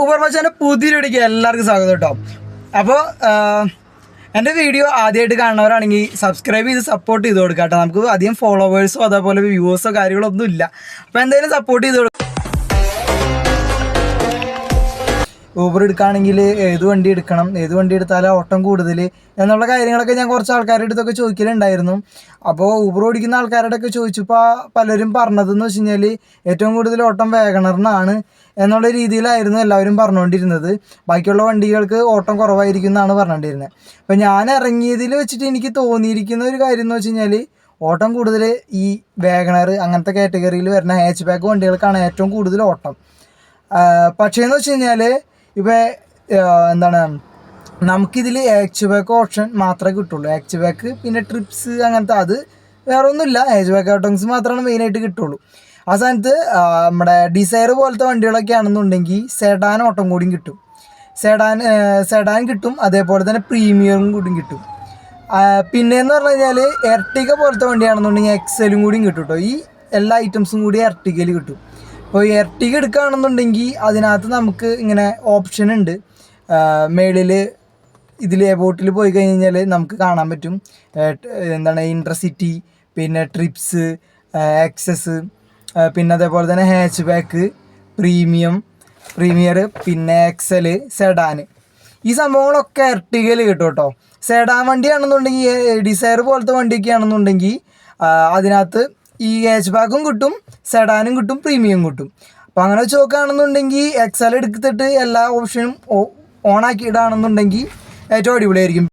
Uber മച്ചാൻ്റെ പുതിയൊരു വീഡിയോക്ക് എല്ലാവർക്കും സ്വാഗതം കേട്ടോ. അപ്പോൾ എൻ്റെ വീഡിയോ ആദ്യമായിട്ട് കാണുന്നവരാണെങ്കിൽ സബ്സ്ക്രൈബ് ചെയ്ത് സപ്പോർട്ട് ചെയ്ത് കൊടുക്കുക കേട്ടോ. നമുക്ക് അധികം ഫോളോവേഴ്സോ അതേപോലെ വ്യൂവേഴ്സോ കാര്യങ്ങളൊന്നും ഇല്ല. അപ്പോൾ എന്തായാലും സപ്പോർട്ട് ചെയ്ത് കൊടുക്കുക. ഊബർ എടുക്കുകയാണെങ്കിൽ ഏത് വണ്ടി എടുക്കണം, ഏത് വണ്ടി എടുത്താലും ഓട്ടം കൂടുതൽ എന്നുള്ള കാര്യങ്ങളൊക്കെ ഞാൻ കുറച്ച് ആൾക്കാരുടെ അടുത്തൊക്കെ ചോദിക്കലുണ്ടായിരുന്നു. അപ്പോൾ ഊബർ ഓടിക്കുന്ന ആൾക്കാരോടൊക്കെ ചോദിച്ചപ്പോൾ പലരും പറഞ്ഞതെന്ന് വെച്ച് കഴിഞ്ഞാൽ ഏറ്റവും കൂടുതൽ ഓട്ടം വാഗണറിനാണ് എന്നുള്ള രീതിയിലായിരുന്നു എല്ലാവരും പറഞ്ഞുകൊണ്ടിരുന്നത്. ബാക്കിയുള്ള വണ്ടികൾക്ക് ഓട്ടം കുറവായിരിക്കും എന്നാണ് പറഞ്ഞുകൊണ്ടിരുന്നത്. അപ്പോൾ ഞാൻ ഇറങ്ങിയതിൽ വെച്ചിട്ട് എനിക്ക് തോന്നിയിരിക്കുന്ന ഒരു കാര്യം എന്ന് വെച്ച് കഴിഞ്ഞാൽ ഓട്ടം കൂടുതൽ ഈ വാഗണർ അങ്ങനത്തെ കാറ്റഗറിയിൽ വരുന്ന ഹാച്ച് ബാക്ക് വണ്ടികൾക്കാണ് ഏറ്റവും കൂടുതൽ ഓട്ടം. പക്ഷേ എന്ന് വെച്ച് കഴിഞ്ഞാൽ ഇപ്പോൾ എന്താണ്, നമുക്കിതിൽ ഹാച്ച് ബാക്ക് ഓപ്ഷൻ മാത്രമേ കിട്ടുള്ളൂ. ഹാച്ച് ബാക്ക് പിന്നെ ട്രിപ്സ് അങ്ങനത്തെ അത് വേറെ ഒന്നുമില്ല. ഹാച്ച് ബാക്ക് ഓപ്ഷൻസ് മാത്രമാണ് മെയിനായിട്ട് കിട്ടുള്ളൂ. ആ സ്ഥാനത്ത് നമ്മുടെ ഡിസയർ പോലത്തെ വണ്ടികളൊക്കെ ആണെന്നുണ്ടെങ്കിൽ സെഡാൻ ഓട്ടം കൂടിയും കിട്ടും. സെഡാൻ കിട്ടും, അതേപോലെ തന്നെ പ്രീമിയറും കൂടിയും കിട്ടും. പിന്നെയെന്ന് പറഞ്ഞു കഴിഞ്ഞാൽ എർട്ടിക പോലത്തെ വണ്ടിയാണെന്നുണ്ടെങ്കിൽ എക്സലും കൂടിയും കിട്ടും കേട്ടോ. ഈ എല്ലാ ഐറ്റംസും കൂടി എർട്ടികയിൽ കിട്ടും. അപ്പോൾ എർട്ടിക എടുക്കുകയാണെന്നുണ്ടെങ്കിൽ അതിനകത്ത് നമുക്ക് ഇങ്ങനെ ഓപ്ഷൻ ഉണ്ട്. മേളിൽ ഇതിൽ എബോട്ടിൽ പോയി കഴിഞ്ഞാൽ നമുക്ക് കാണാൻ പറ്റും എന്താണ് ഇൻട്രസിറ്റി, പിന്നെ ട്രിപ്സ്, എക്സസ്, പിന്നെ അതേപോലെ തന്നെ ഹാച്ച് ബാക്ക്, പ്രീമിയർ, പിന്നെ എക്സൽ, സെഡാന്, ഈ സംഭവങ്ങളൊക്കെ എർട്ടികയിൽ കിട്ടും കേട്ടോ. സെഡാൻ വണ്ടിയാണെന്നുണ്ടെങ്കിൽ ഡിസയർ പോലത്തെ വണ്ടിയൊക്കെ ആണെന്നുണ്ടെങ്കിൽ അതിനകത്ത് ഈ ഹാച്ച് ബാക്കും കിട്ടും, സെഡാനും കിട്ടും, പ്രീമിയം കിട്ടും. അപ്പോൾ അങ്ങനെ വെച്ച് നോക്കുകയാണെന്നുണ്ടെങ്കിൽ എക്സൽ എടുത്തിട്ട് എല്ലാ ഓപ്ഷനും ഓൺ ആക്കിയിടാണെന്നുണ്ടെങ്കിൽ ഏറ്റവും അടിപൊളിയായിരിക്കും.